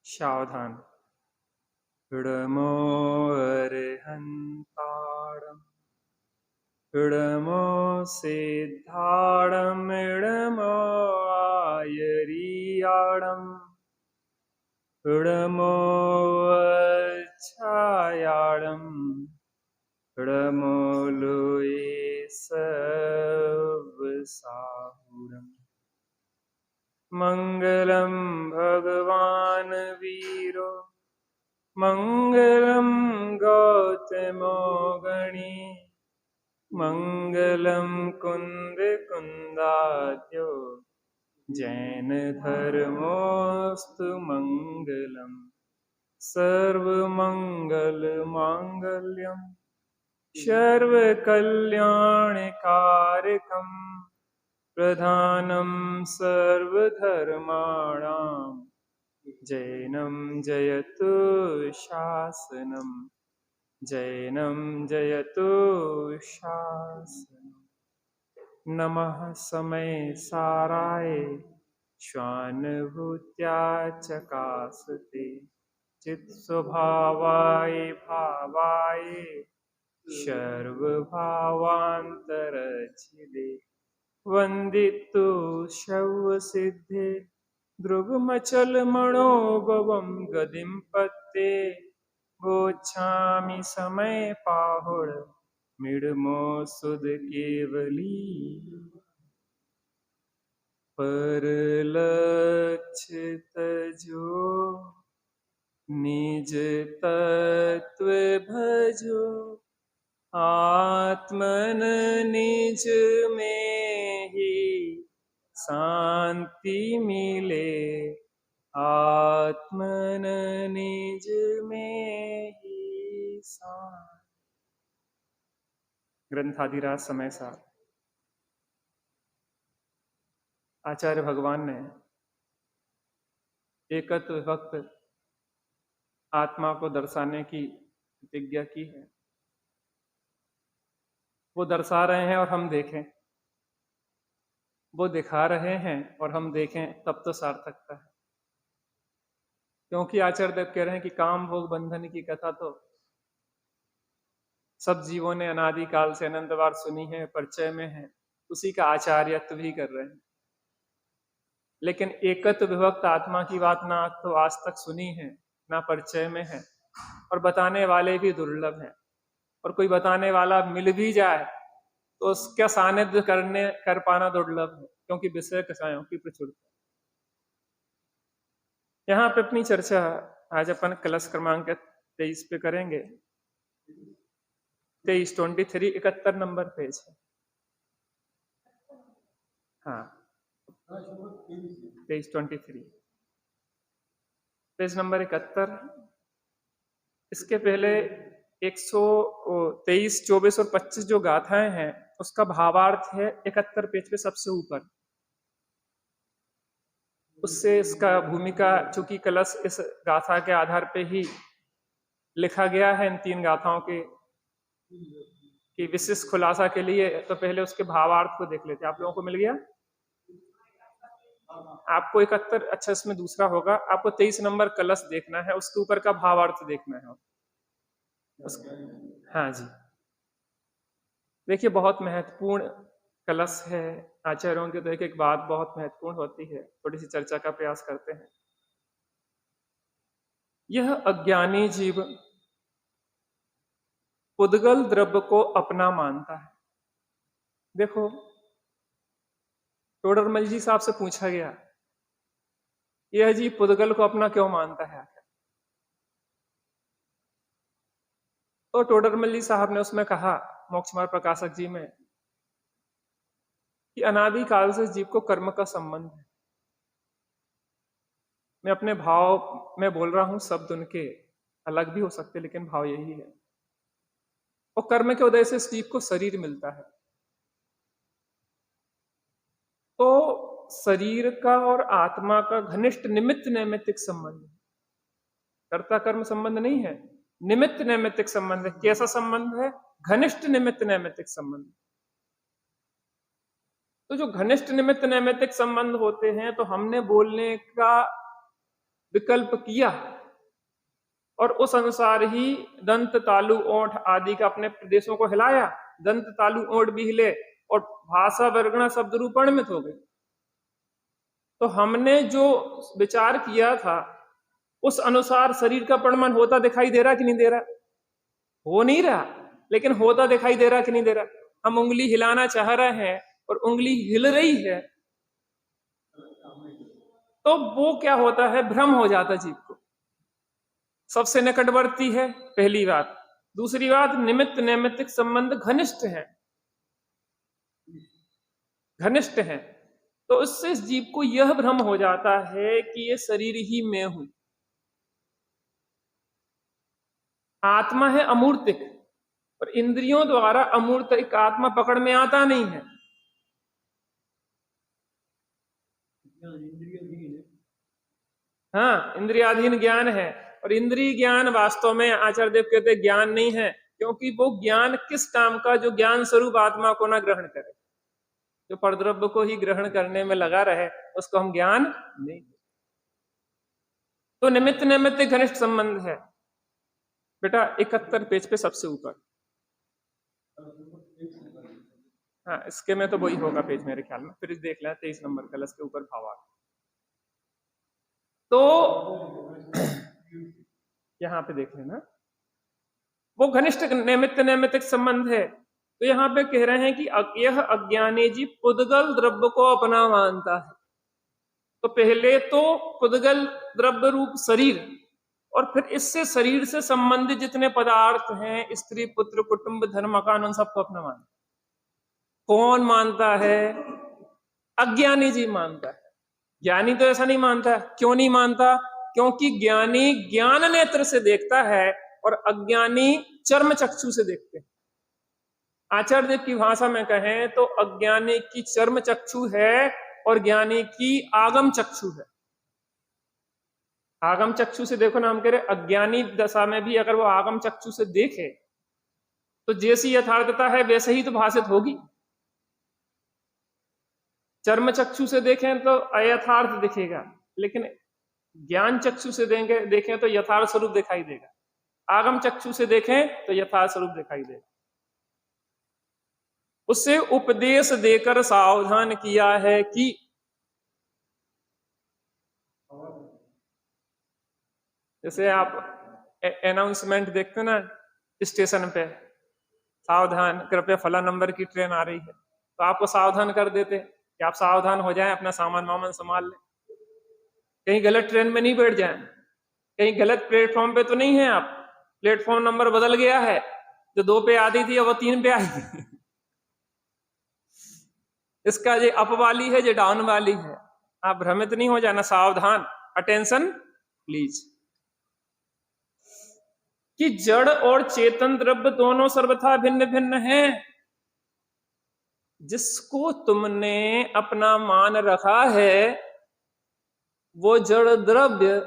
सावधान। इडमो अर्हन्ताडम् इडमो सिद्धाडम् इडमो आयरीयाडम् इडमो अच्छायाडम् इडमो लोये सवसाहुरम्। मंगलम भगवान वीरो मंगलम गौतमो गणी मंगलम कुंद कुंदाद्यो जैन धर्मोस्तु मंगलम सर्वमंगल मांगल्यम सर्वकल्याणकारकम प्रधानं सर्वधर्माणां जैनं जयतु शासनं जैनं जयतु शासनं। नमः समय साराय स्वानुभूत्या चकासते चित्स्वभावाय भावाय सर्वभावान्तरच्छिदे वंदितु शवसिद्धे ध्रुवमचलमणोभवं गतिं पत्ते गोच्छामि समय पाहुड मिडमो सुध केवली परलक्ष्य तजो निज तत्व भजो आत्मन निज में ही शांति मिले आत्मन निज में ही शांति। ग्रंथाधिराज समय सार आचार्य भगवान ने एकत्व भक्त आत्मा को दर्शाने की प्रतिज्ञा की है। वो दर्शा रहे हैं और हम देखें, वो दिखा रहे हैं और हम देखें, तब तो सार्थकता है। क्योंकि आचार्य देव कह रहे हैं कि काम भोग बंधन की कथा तो सब जीवों ने अनादि काल से अनंत बार सुनी है, परिचय में है, उसी का आचार्यत्व भी कर रहे हैं। लेकिन एकत्व विभक्त आत्मा की बात ना तो आज तक सुनी है, ना परिचय में है, और बताने वाले भी दुर्लभ हैं। और कोई बताने वाला मिल भी जाए तो उसका सानिध्य कर पाना दुर्लभ है, क्योंकि विषय कषायों की प्रचुरता। यहाँ पे अपनी चर्चा आज अपन क्लास क्रमांक 23 पे करेंगे। 23 71 नंबर पेज है। हाँ 23 पेज नंबर 71। इसके पहले 123, 24 और 25 जो गाथाएं हैं उसका भावार्थ है 71 पेज पे सबसे ऊपर। उससे इसका भूमिका, चूंकि कलश इस गाथा के आधार पे ही लिखा गया है इन 3 गाथाओं के कि विशिष्ट खुलासा के लिए, तो पहले उसके भावार्थ को देख लेते हैं। आप लोगों को मिल गया? आपको 71, अच्छा इसमें दूसरा होगा, आपको 23 नंबर कलश देखना है, उसके ऊपर का भावार्थ देखना है हाँ जी, देखिए बहुत महत्वपूर्ण कलश है। आचार्यों की तो एक बात बहुत महत्वपूर्ण होती है, थोड़ी सी चर्चा का प्रयास करते हैं। यह अज्ञानी जीव उद्गल द्रव्य को अपना मानता है। देखो, टोडरमल जी साहब से पूछा गया, यह जीव पुद्गल को अपना क्यों मानता है आखिर? तो टोडरमल जी साहब ने उसमें कहा, मोक्ष मार्ग प्रकाशक जी में, कि अनादि काल से जीव को कर्म का संबंध है। मैं अपने भाव में बोल रहा हूं, शब्द उनके अलग भी हो सकते, लेकिन भाव यही है। और कर्म के उदय से जीव को शरीर मिलता है। तो शरीर का और आत्मा का घनिष्ठ निमित्त नैमित्तिक संबंध है। कर्ता कर्म संबंध नहीं है, निमित्त नैमित्तिक संबंध है। कैसा संबंध है? घनिष्ठ निमित्त नैमित्तिक संबंध। तो जो घनिष्ठ निमित्त नैमित्तिक संबंध होते हैं, तो हमने बोलने का विकल्प किया और उस अनुसार ही दंत, तालु, ओंठ आदि का अपने प्रदेशों को हिलाया। दंत, तालु, ओंठ भी हिले और भाषा, वर्गणा, शब्द रूप परिणमित हो गए। तो हमने जो विचार किया था उस अनुसार शरीर का परिणमन होता दिखाई दे रहा कि नहीं दे रहा? हो नहीं रहा, लेकिन होता दिखाई दे रहा कि नहीं दे रहा? हम उंगली हिलाना चाह रहे हैं और उंगली हिल रही है, तो वो क्या होता है, भ्रम हो जाता जीव को। सबसे निकटवर्ती है, पहली बात। दूसरी बात, निमित्त नैमित्तिक संबंध घनिष्ठ है, घनिष्ठ है। तो इससे इस जीव को यह भ्रम हो जाता है कि ये शरीर ही मैं हूं। आत्मा है अमूर्तिक और इंद्रियों द्वारा अमूर्तिक आत्मा पकड़ में आता नहीं है। हाँ, इंद्रियाधीन ज्ञान है और इंद्रिय ज्ञान वास्तव में आचार्य देव कहते ज्ञान नहीं है, क्योंकि वो ज्ञान किस काम का, जो ज्ञान स्वरूप आत्मा को ना ग्रहण करे। जो परद्रव्य को ही ग्रहण करने में लगा रहे उसको हम ज्ञान नहीं। तो निमित्त नैमित्तिक घनिष्ठ संबंध है बेटा। 71 पेज पे सबसे ऊपर। हाँ, इसके में तो वही होगा पेज मेरे ख्याल में, फिर देख लें 23 नंबर कलश के ऊपर भावार्थ। तो यहां पे देख लेना, वो घनिष्ठ निमित्त नैमित्तिक संबंध है। तो यहां पे कह रहे हैं कि यह अज्ञानी जी पुद्गल द्रव्य को अपना मानता है। तो पहले तो पुद्गल द्रव्य रूप शरीर और फिर इससे शरीर से संबंधित जितने पदार्थ हैं, स्त्री, पुत्र, कुटुंब, धन, मकान, उन सबको अपना मानता। कौन मानता है? अज्ञानी जी मानता है। ज्ञानी तो ऐसा नहीं मानता। क्यों नहीं मानता? क्योंकि ज्ञानी ज्ञान नेत्र से देखता है और अज्ञानी चर्म चक्षु से देखते हैं। आचार्य देव की भाषा में कहें तो अज्ञानी की चर्म चक्षु है और ज्ञानी की आगम चक्षु है। आगम चक्षु से देखो ना, हम कह रहे अज्ञानी दशा में भी अगर वो आगम चक्षु से देखे तो जैसी यथार्थता है वैसे ही तो भाषित होगी। चर्म चक्षु से देखें तो अयथार्थ दिखेगा, लेकिन ज्ञान चक्षु से देखें तो यथार्थ स्वरूप दिखाई देगा। आगम चक्षु से देखें तो यथार्थ स्वरूप दिखाई देगा। उससे उपदेश देकर सावधान किया है कि जैसे आप अनाउंसमेंट देखते ना स्टेशन पे, सावधान कृपया फला नंबर की ट्रेन आ रही है, तो आपको सावधान कर देते कि आप सावधान हो जाएं, अपना सामान वामान संभाल लें, कहीं गलत ट्रेन में नहीं बैठ जाएं, कहीं गलत प्लेटफॉर्म पे तो नहीं है आप, प्लेटफॉर्म नंबर बदल गया है, जो 2 पे आती थी अब वो 3 पे आई इसका ये अप वाली है, ये डाउन वाली है। आप भ्रमित नहीं हो जाना, सावधान, अटेंशन प्लीज। कि जड़ और चेतन द्रव्य दोनों सर्वथा भिन्न भिन्न हैं। जिसको तुमने अपना मान रखा है वो जड़ द्रव्य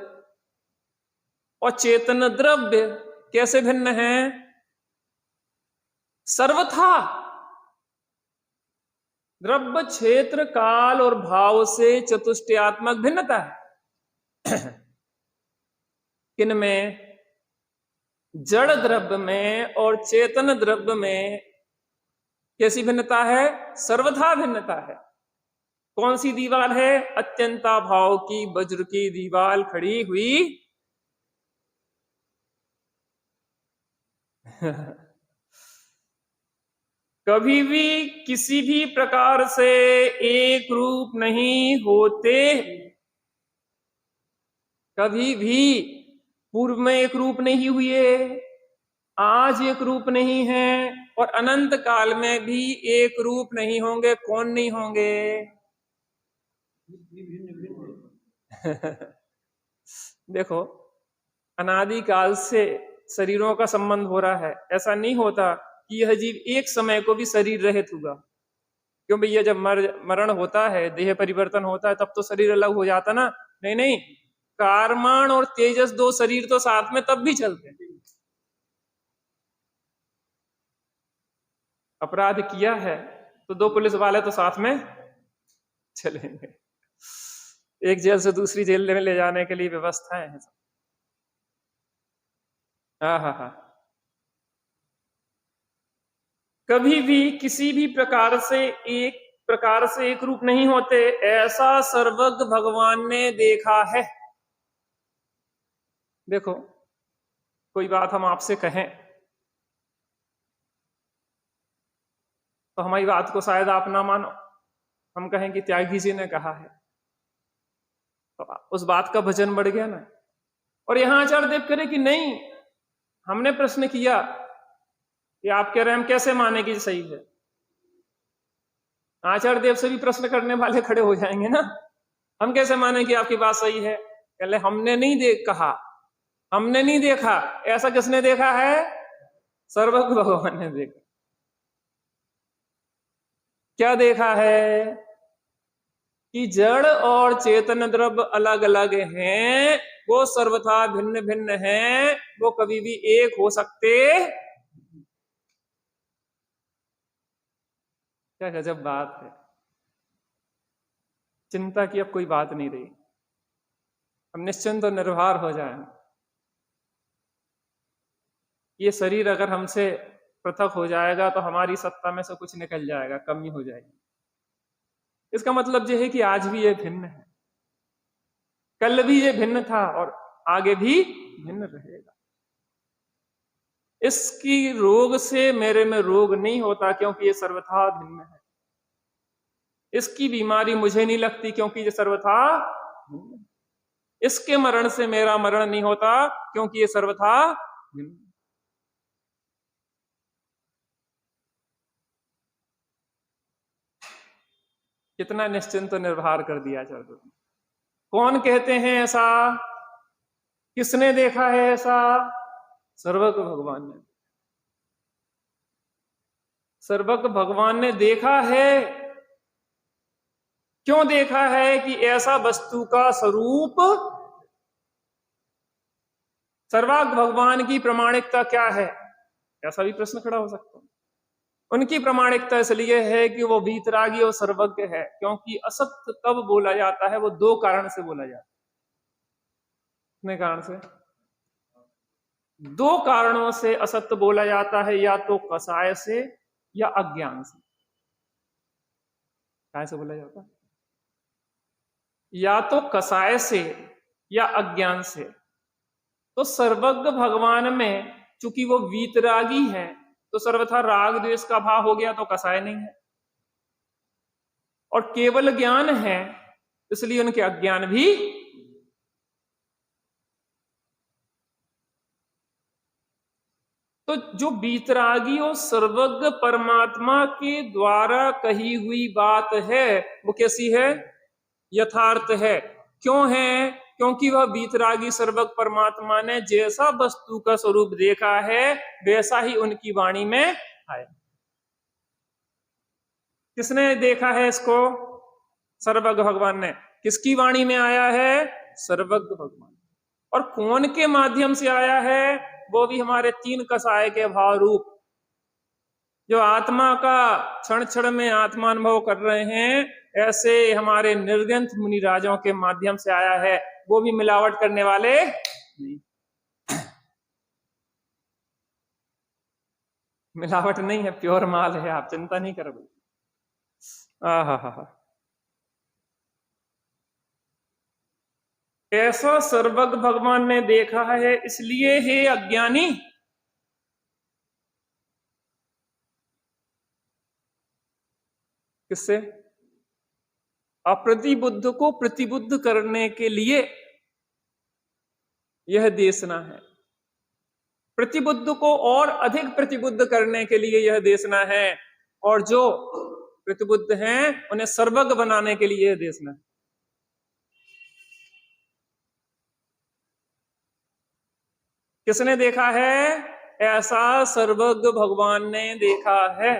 और चेतन द्रव्य कैसे भिन्न हैं? सर्वथा द्रव्य, क्षेत्र, काल और भाव से चतुष्टयात्मक भिन्नता है। किनमें? जड़ द्रव्य में और चेतन द्रव्य में कैसी भिन्नता है? सर्वथा भिन्नता है। कौन सी दीवार है? अत्यंता भाव की वज्र की दीवार खड़ी हुई कभी भी किसी भी प्रकार से एक रूप नहीं होते। कभी भी पूर्व में एक रूप नहीं हुए, आज एक रूप नहीं है और अनंत काल में भी एक रूप नहीं होंगे। कौन नहीं होंगे? देखो, अनादि काल से शरीरों का संबंध हो रहा है। ऐसा नहीं होता कि यह जीव एक समय को भी शरीर रहित होगा। क्यों भैया, जब मरण होता है, देह परिवर्तन होता है, तब तो शरीर अलग हो जाता ना। नहीं नहीं, कारमान और तेजस 2 शरीर तो साथ में तब भी चलते हैं। अपराध किया है तो 2 पुलिस वाले तो साथ में चलेंगे। एक जेल से दूसरी जेल में ले जाने के लिए व्यवस्थाएं हैं सब। हाँ हाँ हाँ। कभी भी किसी भी प्रकार से एक रूप नहीं होते, ऐसा सर्वज्ञ भगवान ने देखा है। देखो, कोई बात हम आपसे कहें तो हमारी बात को शायद आप ना मानो, हम कहें कि त्यागी जी ने कहा है, तो उस बात का वजन बढ़ गया ना। और यहां आचार्य देव करे कि नहीं, हमने प्रश्न किया कि आप कह रहे हैं हम कैसे माने कि सही है। आचार्य देव से भी प्रश्न करने वाले खड़े हो जाएंगे ना, हम कैसे माने कि आपकी बात सही है। पहले हमने नहीं कहा, हमने नहीं देखा, ऐसा किसने देखा है? सर्वज्ञ भगवान ने देखा। क्या देखा है? कि जड़ और चेतन द्रव्य अलग अलग हैं, वो सर्वथा भिन्न भिन्न हैं, वो कभी भी एक हो सकते। क्या गजब बात है। चिंता की अब कोई बात नहीं रही, हम निश्चिंत और निर्भर हो जाएं। ये शरीर अगर हमसे पृथक हो जाएगा तो हमारी सत्ता में से कुछ निकल जाएगा, कमी हो जाएगी। इसका मतलब यह है कि आज भी ये भिन्न है, कल भी ये भिन्न था और आगे भी भिन्न रहेगा। इसकी रोग से मेरे में रोग नहीं होता क्योंकि ये सर्वथा भिन्न है। इसकी बीमारी मुझे नहीं लगती क्योंकि ये सर्वथा भिन्न है। इसके मरण से मेरा मरण नहीं होता क्योंकि ये सर्वथा भिन्न है। कितना निश्चिंत निर्भर कर दिया चलो। कौन कहते हैं ऐसा? किसने देखा है ऐसा? सर्वज्ञ भगवान ने। सर्वज्ञ भगवान ने देखा है। क्यों देखा है? कि ऐसा वस्तु का स्वरूप, सर्वज्ञ भगवान की प्रामाणिकता क्या है, ऐसा भी प्रश्न खड़ा हो सकता है। उनकी प्रामाणिकता इसलिए है कि वो वीतरागी और सर्वज्ञ है, क्योंकि असत्य तब बोला जाता है, वो दो कारण से बोला जाता है। कितने कारण से? दो कारणों से असत्य बोला जाता है, या तो कसाय से या अज्ञान से। कैसे बोला जाता है? या तो कसाय से या अज्ञान से। तो सर्वज्ञ भगवान में चूंकि वो वीतरागी है तो सर्वथा राग द्वेष का भाव हो गया, तो कसाय नहीं है। और केवल ज्ञान है इसलिए उनके अज्ञान भी। तो जो वीतरागी और सर्वज्ञ परमात्मा के द्वारा कही हुई बात है वो कैसी है? यथार्थ है। क्यों है? क्योंकि वह वीतरागी सर्वज्ञ परमात्मा ने जैसा वस्तु का स्वरूप देखा है वैसा ही उनकी वाणी में आया। किसने देखा है इसको? सर्वज्ञ भगवान ने। किसकी वाणी में आया है? सर्वज्ञ भगवान। और कौन के माध्यम से आया है? वो भी हमारे तीन कसाय के भाव रूप, जो आत्मा का क्षण क्षण में आत्मा अनुभव कर रहे हैं, ऐसे हमारे निर्ग्रंथ मुनिराजों के माध्यम से आया है। वो भी मिलावट करने वाले नहीं। मिलावट नहीं है, प्योर माल है, आप चिंता नहीं करो। ऐसा सर्वज्ञ भगवान ने देखा है, इसलिए हे अज्ञानी, किससे? अप्रतिबुद्ध को प्रतिबुद्ध करने के लिए यह देशना है, प्रतिबुद्ध को और अधिक प्रतिबुद्ध करने के लिए यह देशना है, और जो प्रतिबुद्ध हैं उन्हें सर्वज्ञ बनाने के लिए यह देशना है। किसने देखा है? ऐसा सर्वज्ञ भगवान ने देखा है।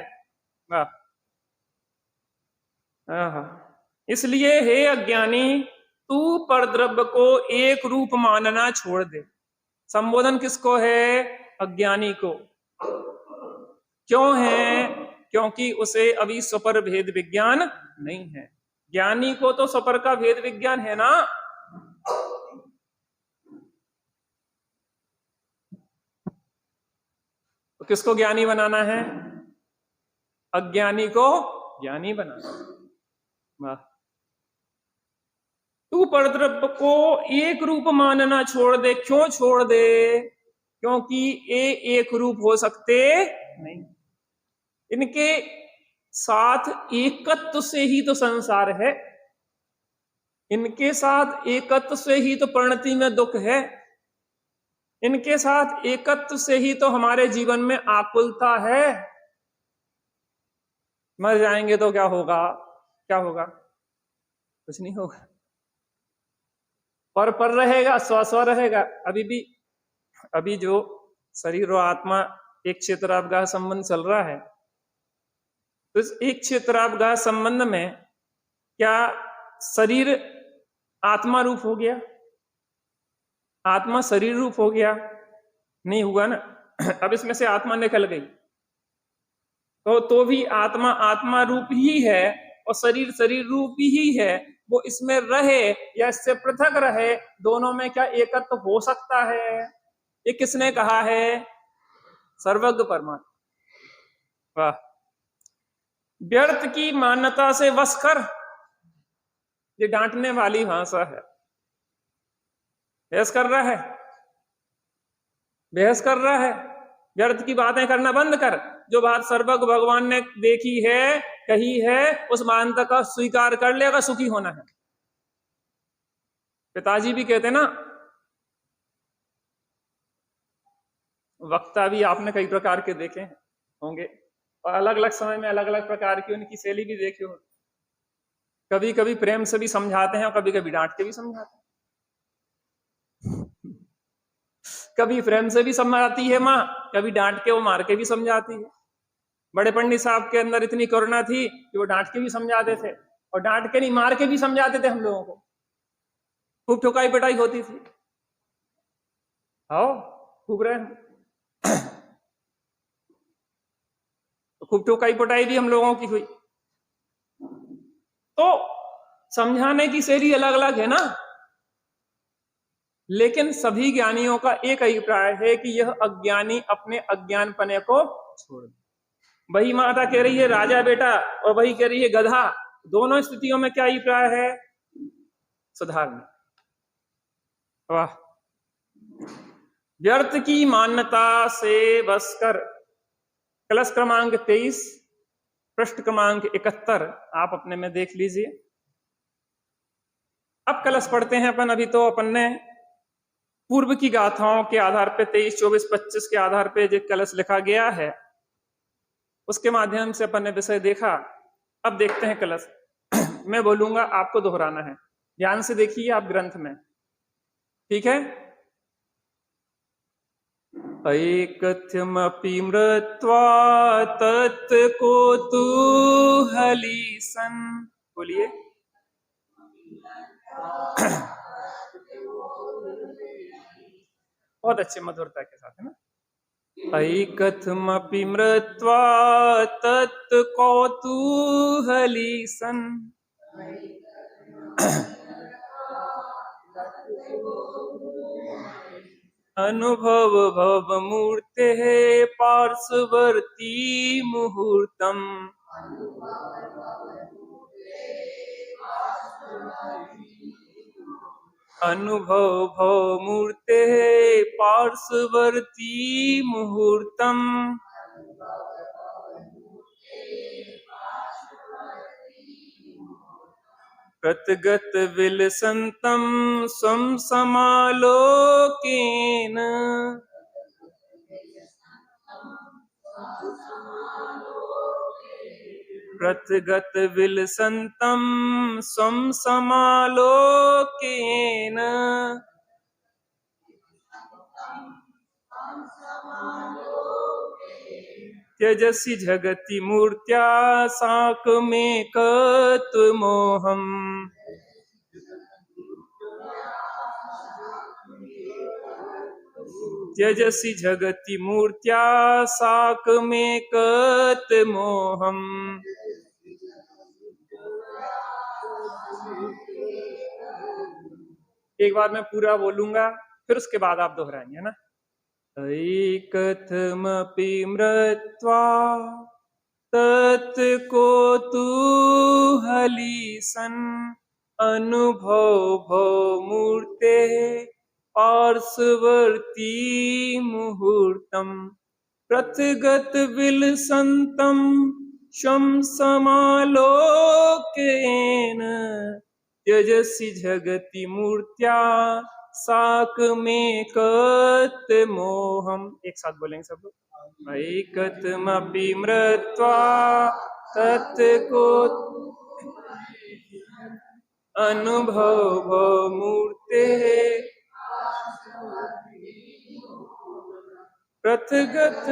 इसलिए हे अज्ञानी, तू परद्रव्य को एक रूप मानना छोड़ दे। संबोधन किसको है? अज्ञानी को। क्यों है? क्योंकि उसे अभी स्वपर भेद विज्ञान नहीं है। ज्ञानी को तो सपर का भेद विज्ञान है ना। तो किसको ज्ञानी बनाना है? अज्ञानी को ज्ञानी बनाना। वाह। तू परद्रव्य को एक रूप मानना छोड़ दे। क्यों छोड़ दे? क्योंकि ये एक रूप हो सकते नहीं। इनके साथ एकत्व से ही तो संसार है, इनके साथ एकत्व से ही तो परिणति में दुख है, इनके साथ एकत्व से ही तो हमारे जीवन में आकुलता है। मर जाएंगे तो क्या होगा? क्या होगा? कुछ नहीं होगा। पर रहेगा, स्व रहेगा। अभी जो शरीर और आत्मा एक क्षेत्रावगाह संबंध चल रहा है, तो इस एक क्षेत्रावगाह संबंध में क्या शरीर आत्मा रूप हो गया? आत्मा शरीर रूप हो गया? नहीं हुआ ना। अब इसमें से आत्मा निकल गई तो भी आत्मा आत्मा रूप ही है और शरीर शरीर रूप ही है। वो इसमें रहे या इससे पृथक रहे, दोनों में क्या एकत्व हो सकता है? ये किसने कहा है? सर्वज्ञ परमात्मा। वाह। व्यर्थ की मान्यता से वश कर, ये डांटने वाली भाषा है। बहस कर रहा है, बहस कर रहा है। व्यर्थ की बातें करना बंद कर। जो बात सर्वज्ञ भगवान ने देखी है, कही है, उस मान्यता का स्वीकार कर ले अगर सुखी होना है। पिताजी भी कहते ना, वक्ता भी आपने कई प्रकार के देखे होंगे और अलग अलग समय में अलग अलग प्रकार की उनकी शैली भी देखी हो। कभी कभी प्रेम से भी समझाते हैं और कभी कभी डांट के भी समझाते हैं। कभी प्रेम से भी समझाती है माँ, कभी डांट के वो मार के भी समझाती है। बड़े पंडित साहब के अंदर इतनी करुणा थी कि वो डांट के भी समझाते थे और डांट के नहीं मार के भी समझाते थे हम लोगों को। खूब ठुकाई पिटाई होती थी। आओ खूब रहे, तो खूब ठुकाई पिटाई भी हम लोगों की हुई। तो समझाने की शैली अलग अलग है ना, लेकिन सभी ज्ञानियों का एक अभिप्राय है कि यह अज्ञानी अपने अज्ञानपने को छोड़ दे। वही माता कह रही है राजा बेटा और वही कह रही है गधा। दोनों स्थितियों में क्या अभिप्राय है? सुधारने। वाह। व्यर्थ की मान्यता से बस कर। कलश क्रमांक 23, पृष्ठ क्रमांक 71 आप अपने में देख लीजिए। अब कलश पढ़ते हैं अपन। अभी तो अपन ने पूर्व की गाथाओं के आधार पे 23, 24, 25 के आधार पे जो कलश लिखा गया है उसके माध्यम से अपन ने विषय देखा। अब देखते हैं कलश। मैं बोलूंगा, आपको दोहराना है। ध्यान से देखिए आप ग्रंथ में, ठीक है? ऐकथ्यमपि मृत्वा तत्को तूहलीसन। बोलिए। बहुत अच्छे मधुरता के साथ, है ना? ऐकथ्यमपि मृत्वा तत्को तूहलीसन अनुभव भव मूर्ते पार्श्ववर्ती मुहूर्तम। अनुभव भव मूर्ते पार्श्ववर्ती मुहूर्तम। प्रतगत विलसन्तं स्वं समालोकेन। प्रतगत विलसन्तं स्वं समालोकेन। त्यजसि जगति मूर्त्या साकमेकत्वमोहम्। त्यजसि जगति मूर्त्या साकमेकत्वमोहम्। एक बार मैं पूरा बोलूंगा, फिर उसके बाद आप दोहराएंगे ना। ऐकथमपि मृत्वा तत्को तू हलीसन अनुभव भव मूर्ते और सुवर्ती मुहूर्तम प्रत्यगत विलसंतम शम समालोकेन त्यजसि जगति मूर्त्या साक में कत मोहम। एक साथ बोलेंगे सब लोग। ऐकतमपि मृत्वा तत्को अनुभव भव मूर्ते प्रत्यगत।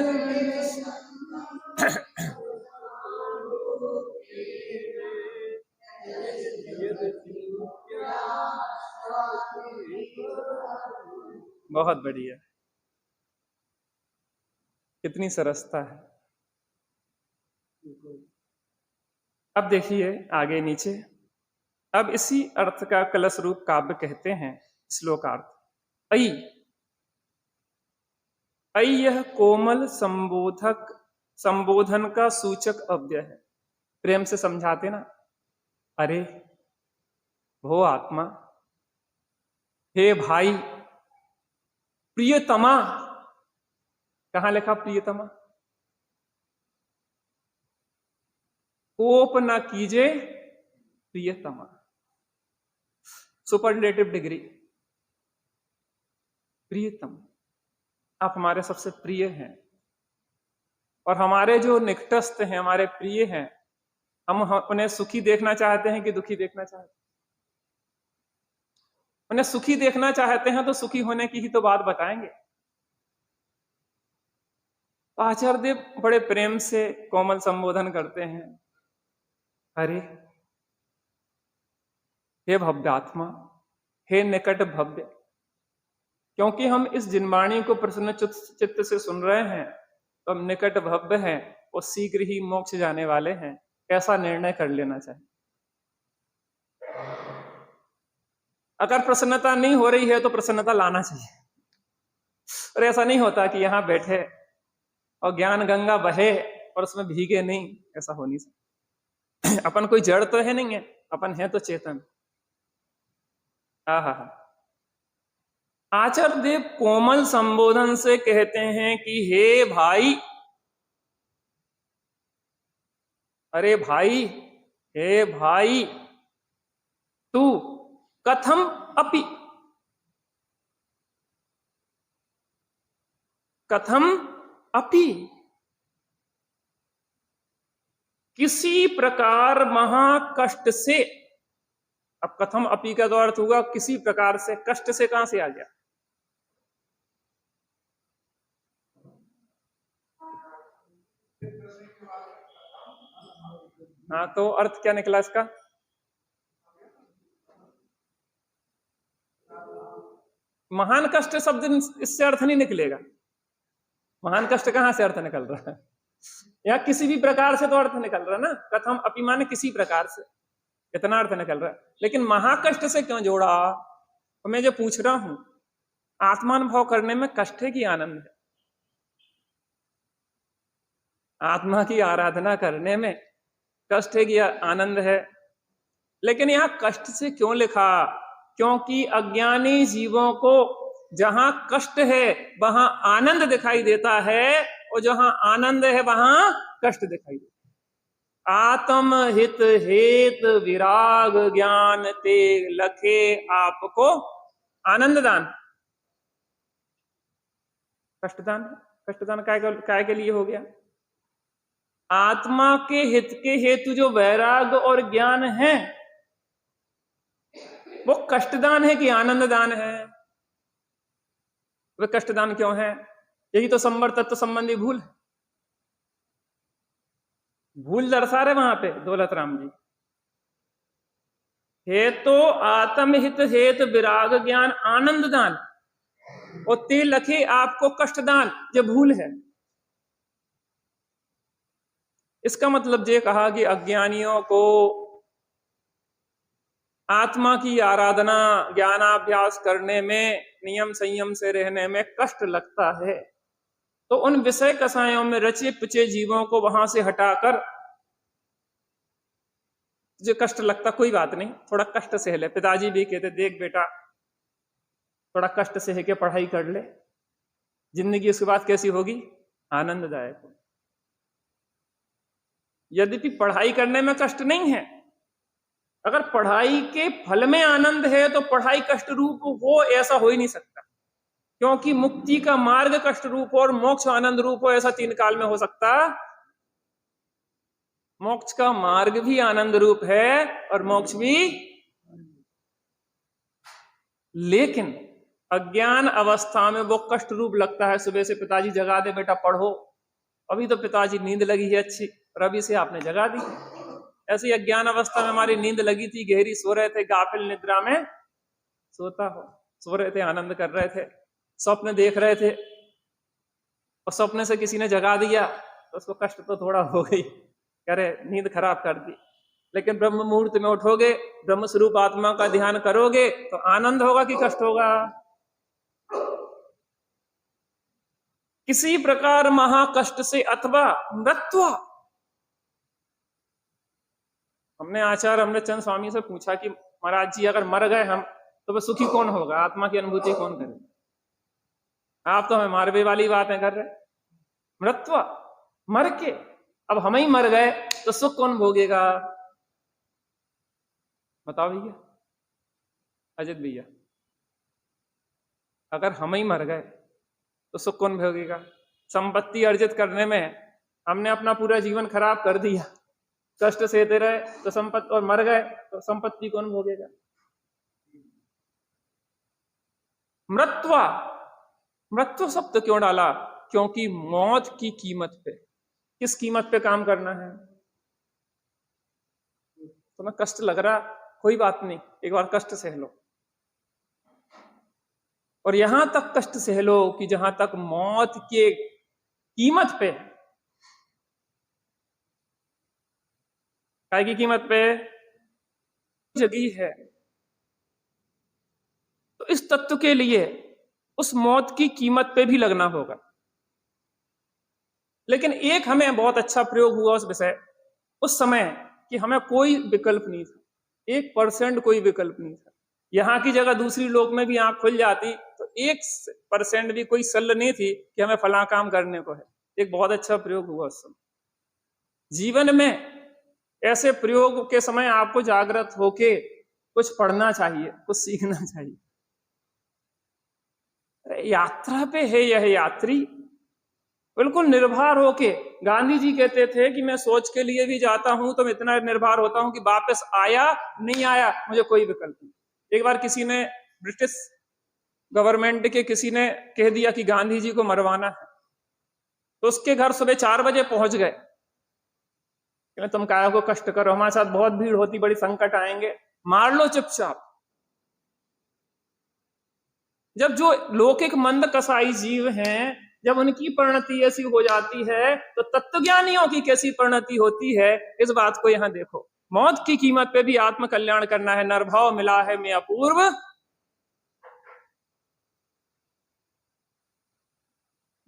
बहुत बढ़िया, कितनी सरसता है। अब देखिए आगे नीचे, अब इसी अर्थ का कलश रूप काव्य कहते हैं श्लोकार्थ। ऐ, ऐ यह कोमल संबोधक संबोधन का सूचक अव्यय है। प्रेम से समझाते ना, अरे वो आत्मा, हे भाई, प्रियतमा। कहां लिखा प्रियतमा? कोप ना कीजिए प्रियतमा, सुपरलेटिव डिग्री। प्रियतम, आप हमारे सबसे प्रिय हैं, और हमारे जो निकटस्थ हैं, हमारे प्रिय हैं, हम उन्हें सुखी देखना चाहते हैं कि दुखी देखना चाहते हैं? उन्हें सुखी देखना चाहते हैं तो सुखी होने की ही तो बात बताएंगे। आचार्य देव बड़े प्रेम से कोमल संबोधन करते हैं, अरे हे भव्यात्मा, हे निकट भव्य, क्योंकि हम इस जिनवाणी को प्रसन्न चित्त से सुन रहे हैं, तो हम निकट भव्य हैं और शीघ्र ही मोक्ष जाने वाले हैं, ऐसा निर्णय कर लेना चाहिए। अगर प्रसन्नता नहीं हो रही है तो प्रसन्नता लाना चाहिए, और ऐसा नहीं होता कि यहां बैठे और ज्ञान गंगा बहे और उसमें भीगे नहीं, ऐसा हो नहीं सकता। अपन कोई जड़ तो है नहीं है, अपन है तो चेतन। आहा, आचार्य देव कोमल संबोधन से कहते हैं कि हे भाई, अरे भाई, हे भाई, तू कथम अपि, कथम अपि, किसी प्रकार महाकष्ट से। अब कथम अपि का तो अर्थ होगा किसी प्रकार से। कष्ट से कहां से आ गया? हाँ, तो अर्थ क्या निकला इसका? महान कष्ट शब्द इससे अर्थ नहीं निकलेगा। महान कष्ट कहां से अर्थ निकल रहा है? या किसी भी प्रकार से तो अर्थ निकल रहा है ना। कथम अपि माने किसी प्रकार से, इतना अर्थ निकल रहा है। लेकिन महाकष्ट से क्यों जोड़ा? तो मैं जो पूछ रहा हूं, आत्मानुभव करने में कष्ट है कि आनंद है? आत्मा की आराधना करने में कष्ट है कि आनंद है? लेकिन यहां कष्ट से क्यों लिखा? क्योंकि अज्ञानी जीवों को जहां कष्ट है वहां आनंद दिखाई देता है, और जहां आनंद है वहां कष्ट दिखाई देता है। आत्म हित हेत विराग ज्ञान ते लखे आपको आनंद दान। कष्टदान, कष्टदान काय के लिए हो गया? आत्मा के हित के हेतु जो वैराग और ज्ञान है, वो कष्टदान है कि आनंद दान है? वे कष्टदान क्यों है? यही तो संवर तत्व संबंधी भूल है। भूल दर्शा रहे वहां पे दौलत राम जी। हेतु आत्महित हेत विराग ज्ञान आनंद दान, और ते लखे आपको कष्टदान, ये भूल है। इसका मतलब ये कहा कि अज्ञानियों को आत्मा की आराधना, ज्ञानाभ्यास करने में, नियम संयम से रहने में कष्ट लगता है, तो उन विषय कसायों में रचे पिचे जीवों को वहां से हटाकर, जो कष्ट लगता कोई बात नहीं, थोड़ा कष्ट सह ले। पिताजी भी कहते देख बेटा, थोड़ा कष्ट सह के पढ़ाई कर ले, जिंदगी उसके बाद कैसी होगी, आनंददायक होगी। यद्यपि पढ़ाई करने में कष्ट नहीं है, अगर पढ़ाई के फल में आनंद है तो पढ़ाई कष्ट रूप हो ऐसा हो ही नहीं सकता, क्योंकि मुक्ति का मार्ग कष्ट रूप हो और मोक्ष आनंद रूप हो ऐसा तीन काल में हो सकता। मोक्ष का मार्ग भी आनंद रूप है और मोक्ष भी, लेकिन अज्ञान अवस्था में वो कष्ट रूप लगता है। सुबह से पिताजी जगा दे बेटा पढ़ो, अभी तो पिताजी नींद लगी है अच्छी, और अभी से आपने जगा दी। ऐसी अज्ञान अवस्था में हमारी नींद लगी थी, गहरी सो रहे थे, गाफिल निद्रा में सोता हो, सो रहे थे, आनंद कर रहे थे, स्वप्न देख रहे थे, और स्वप्न से किसी ने जगा दिया तो उसको कष्ट तो थोड़ा हो गई, कह रहे नींद खराब कर दी। लेकिन ब्रह्म मुहूर्त में उठोगे, ब्रह्म स्वरूप आत्मा का ध्यान करोगे तो आनंद होगा कि कष्ट होगा। किसी प्रकार महाकष्ट से अथवा मृत्यु। हमने आचार्य अमृतचंद स्वामी से पूछा कि महाराज जी अगर मर गए हम तो वह सुखी कौन होगा, आत्मा की अनुभूति कौन करेगा। आप तो हमें मारवे वाली बातें कर रहे, मृत्यु मर के, अब हम ही मर गए तो सुख कौन भोगेगा, बताओ भैया, अजित भैया, अगर हम ही मर गए तो सुख कौन भोगेगा। संपत्ति अर्जित करने में हमने अपना पूरा जीवन खराब कर दिया, कष्ट सहते रहे तो संपत्ति, और मर गए तो संपत्ति कौन भोगेगा। मृत्यु, मृत्यु शब्द क्यों डाला, क्योंकि मौत की कीमत पे, किस कीमत पे काम करना है। तुम्हें कष्ट लग रहा, कोई बात नहीं, एक बार कष्ट सह लो, और यहां तक कष्ट सह लो कि जहां तक मौत के कीमत पे, काय की कीमत पे जगी है, तो इस तत्व के लिए उस मौत की कीमत पे भी लगना होगा। लेकिन एक हमें बहुत अच्छा प्रयोग हुआ उस विषय, उस समय, कि हमें कोई विकल्प नहीं था, 1% कोई विकल्प नहीं था। यहां की जगह दूसरी लोक में भी आंख खुल जाती तो 1% भी कोई सल्ल नहीं थी कि हमें फला काम करने को है। एक बहुत अच्छा प्रयोग हुआ उस समय। जीवन में ऐसे प्रयोग के समय आपको जागृत होके कुछ पढ़ना चाहिए, कुछ सीखना चाहिए। यात्रा पे है यह यात्री, बिल्कुल निर्भर होके। गांधी जी कहते थे कि मैं सोच के लिए भी जाता हूं तो मैं इतना निर्भर होता हूं कि वापस आया नहीं आया मुझे कोई विकल्प नहीं। एक बार किसी ने, ब्रिटिश गवर्नमेंट के किसी ने कह दिया कि गांधी जी को मरवाना है, तो उसके घर सुबह 4 बजे पहुंच गए। तुम काया को कष्ट करो, हमारे साथ बहुत भीड़ होती, बड़ी संकट आएंगे, मार लो चुपचाप। जब जो लौकिक मंद कसाई जीव हैं, जब उनकी परिणति ऐसी हो जाती है तो तत्वज्ञानियों की कैसी परिणति होती है, इस बात को यहां देखो। मौत की कीमत पे भी आत्म कल्याण करना है, नरभाव मिला है मैं अपूर्व।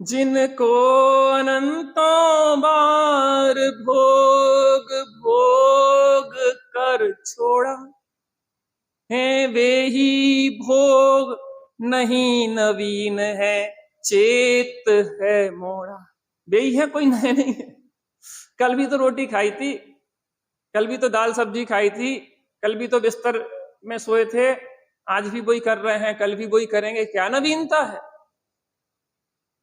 जिनको अनंतों बार भोग भोग कर छोड़ा है, वे ही भोग नहीं नवीन है, चेत है मोड़ा। वे ही है, कोई नए नहीं है। कल भी तो रोटी खाई थी, कल भी तो दाल सब्जी खाई थी, कल भी तो बिस्तर में सोए थे, आज भी वही कर रहे हैं, कल भी वही करेंगे, क्या नवीनता है।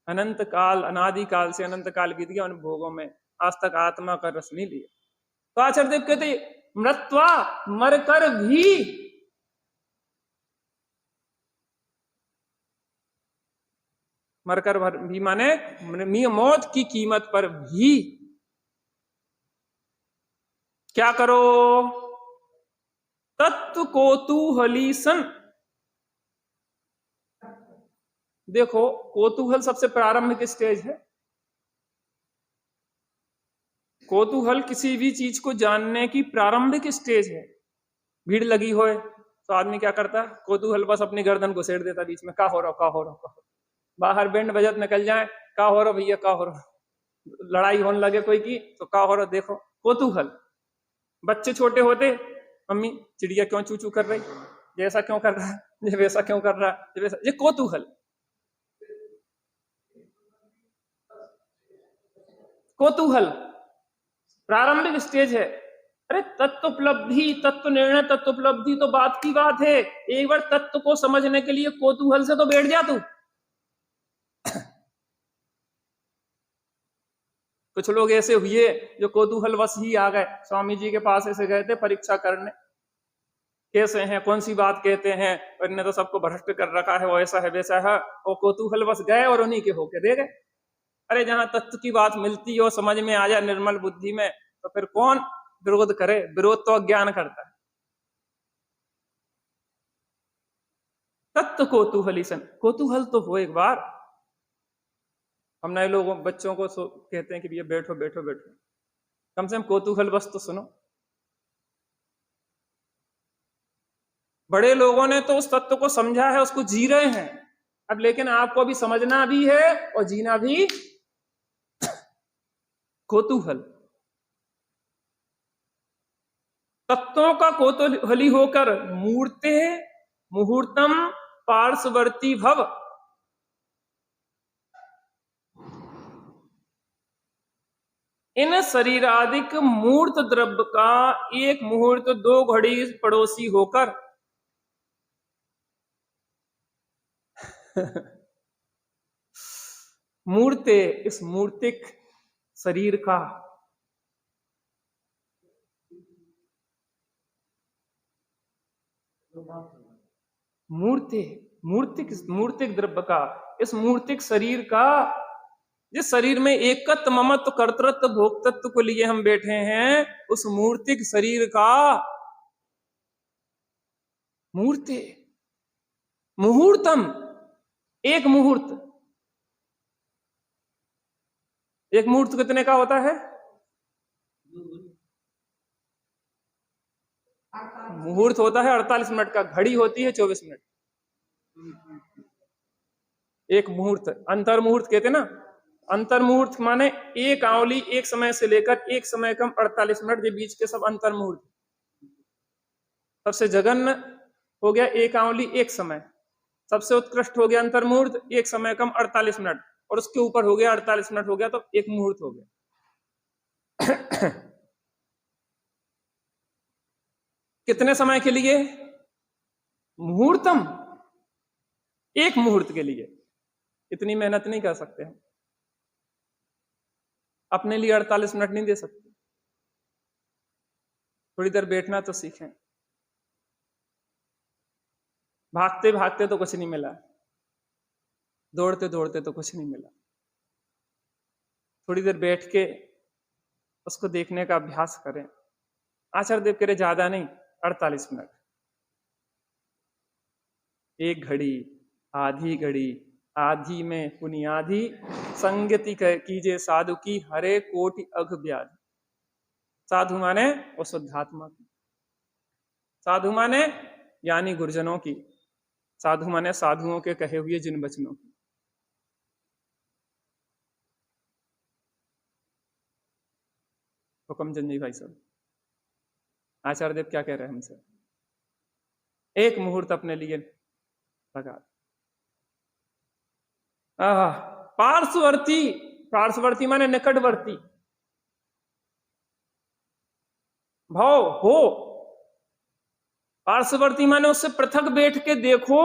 अनंत काल, अनादि काल से अनंत काल बीत गया उन भोगों में, आज तक आत्मा का रस नहीं लिया। तो आचार्य देव कहते मृत्वा, मरकर भी मरकर भी माने मौत की कीमत पर भी क्या करो, तत्व कौतूहली सन। देखो, कौतूहल सबसे प्रारंभिक स्टेज है। कौतूहल किसी भी चीज को जानने की प्रारंभिक स्टेज है। भीड़ लगी होए तो आदमी क्या करता है, कौतूहल बस अपनी गर्दन को सेड़ देता बीच में, का हो रहा का हो रहा का हो रहा। बाहर बैंड बजत निकल जाए, का हो रहा भैया का हो रहा, लड़ाई होने लगे कोई की तो का हो रहा देखो, कौतूहल। बच्चे छोटे होते, मम्मी चिड़िया क्यों चू चू कर रही, ये ऐसा क्यों कर रहा है, ये वैसा क्यों कर रहा है, ये वैसा, ये कौतूहल। कौतूहल प्रारंभिक स्टेज है। अरे तत्वोपलब्धि, तत्व निर्णय, तत्वोपलब्धि तो बात की बात है। एक बार तत्व को समझने के लिए कौतूहल से तो बैठ जा तू। कुछ लोग ऐसे हुए जो कौतूहल वश ही आ गए, स्वामी जी के पास ऐसे गए थे परीक्षा करने, कैसे हैं, कौन सी बात कहते हैं, और इन्हें तो सबको भ्रष्ट कर रखा है, वो ऐसा है वैसा है, और कौतूहल बस गए और उन्हीं के होके दे गए। अरे जहां तत्व की बात मिलती हो, समझ में आ जाए निर्मल बुद्धि में, तो फिर कौन विरोध करे, विरोध तो अज्ञान करता है। तत्व कौतूहली सन, कौतूहल तो हो एक बार। हम नए लोगों बच्चों को कहते हैं कि भैया बैठो बैठो बैठो, कम से कम कौतूहल बस तो सुनो। बड़े लोगों ने तो उस तत्व को समझा है, उसको जी रहे हैं। अब लेकिन आपको भी समझना भी है और जीना भी। कौतूहल, तत्वों का कौतूहली होकर मूर्ते मुहूर्तम पार्श्ववर्ती भव। इन शरीरादिक मूर्त द्रव्य का एक मुहूर्त 2 घड़ी पड़ोसी होकर मूर्ते, इस मूर्तिक शरीर का, मूर्ति मूर्तिक मूर्तिक द्रव्य का, इस मूर्तिक शरीर का, जिस शरीर में एकत्व ममत्व कर्तृत्व भोक्तत्व को लिए हम बैठे हैं, उस मूर्तिक शरीर का मूर्ति मुहूर्तम, एक मुहूर्त। एक मुहूर्त कितने का होता है? मुहूर्त होता है 48 मिनट का, घड़ी होती है 24 मिनट। एक मुहूर्त, अंतर मुहूर्त कहते ना, अंतर मुहूर्त माने एक आंवली एक समय से लेकर एक समय कम 48 मिनट के बीच के सब अंतर मुहूर्त। सबसे जघन्य हो गया एक आंवली एक समय, सबसे उत्कृष्ट हो गया अंतर मुहूर्त एक समय कम 48 मिनट, और उसके ऊपर हो गया 48 मिनट हो गया तो एक मुहूर्त हो गया। कितने समय के लिए? मुहूर्तम, एक मुहूर्त के लिए। इतनी मेहनत नहीं कर सकते हम, अपने लिए 48 मिनट नहीं दे सकते। थोड़ी देर बैठना तो सीखें। भागते भागते तो कुछ नहीं मिला, दौड़ते दौड़ते तो कुछ नहीं मिला। थोड़ी देर बैठ के उसको देखने का अभ्यास करें। आचार्य देव कह रहे ज्यादा नहीं, 48 मिनट, एक घड़ी, आधी घड़ी, आधी में पुनियाधी संगति कीजिए साधु की, हरे कोटि अघ व्याधि। साधु माने वो शुद्धात्मा की, साधु माने यानी गुरुजनों की, साधु माने साधुओं के कहे हुए जिन वचनों की। हुक्म जंजी भाई साहब, आचार्य देव क्या कह रहे हैं हमसे? एक मुहूर्त अपने लिए लगा। पार्श्ववर्ती, पार्श्ववर्ती माने निकटवर्ती, भाव हो। पार्श्ववर्ती माने उससे पृथक बैठ के देखो।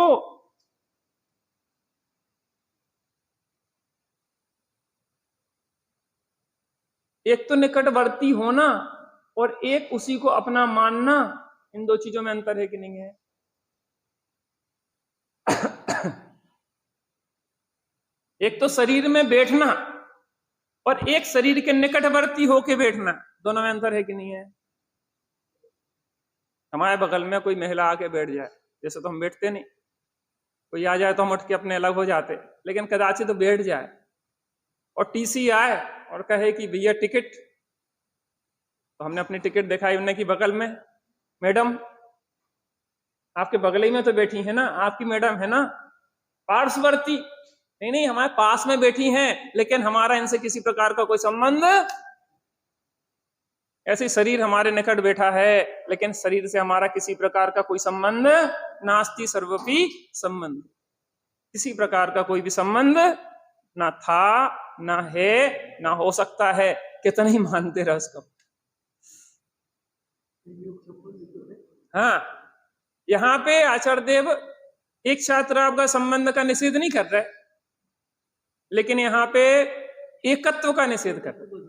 एक तो निकटवर्ती होना और एक उसी को अपना मानना, इन दो चीजों में अंतर है कि नहीं है? एक तो शरीर में बैठना और एक शरीर के निकटवर्ती होके बैठना, दोनों में अंतर है कि नहीं है? हमारे बगल में कोई महिला आके बैठ जाए, जैसे तो हम बैठते नहीं, कोई आ जाए तो हम उठ के अपने अलग हो जाते, लेकिन कदाचित तो बैठ जाए और टीसी आए और कहे कि भैया टिकट, तो हमने अपनी टिकट दिखाई उन्हें की बगल में, मैडम आपके बगल ही में तो बैठी है ना, आपकी मैडम है ना, पार्श्ववर्ती। नहीं नहीं, हमारे पास में बैठी हैं, लेकिन हमारा इनसे किसी प्रकार का कोई संबंध। ऐसे शरीर हमारे निकट बैठा है, लेकिन शरीर से हमारा किसी प्रकार का कोई संबंध नास्ति सर्वपि संबंध, किसी प्रकार का कोई भी संबंध ना था, ना है, ना हो सकता है। कितना ही मानते रह उसको। हाँ, यहाँ पे आचार्य देव एक छात्र का संबंध का निषेध नहीं कर रहे, लेकिन यहाँ पे एकत्व का निषेध कर रहे।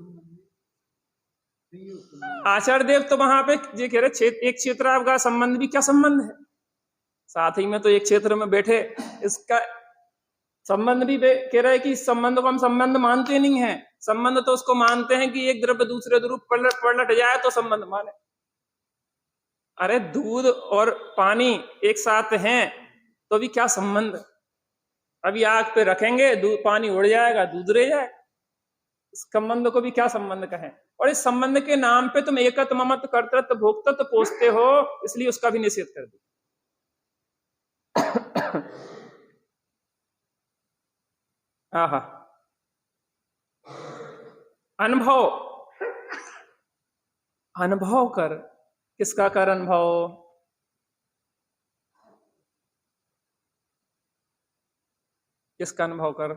आचार्य देव तो वहां पे ये कह रहे एक क्षेत्र का संबंध भी क्या संबंध है, साथ ही में तो एक क्षेत्र में बैठे, इसका संबंध भी कह रहे हैं कि इस संबंध को हम संबंध मानते नहीं है। संबंध तो उसको मानते हैं कि एक द्रव्य दूसरे द्रव्य पलट जाए तो संबंध माने। अरे दूध और पानी एक साथ हैं तो भी क्या संबंध। अभी आग पे रखेंगे, दूध पानी उड़ जाएगा, दूध रह जाएगा। इस संबंध को भी क्या संबंध कहें। और इस संबंध के नाम पे तुम एकत्व ममत्व कर्तृत्व भोक्तृत्व पोसते हो, इसलिए उसका भी निषेध कर दो। आहा, अनुभव, अनुभव कर। किसका कर अनुभव? किसका अनुभव कर?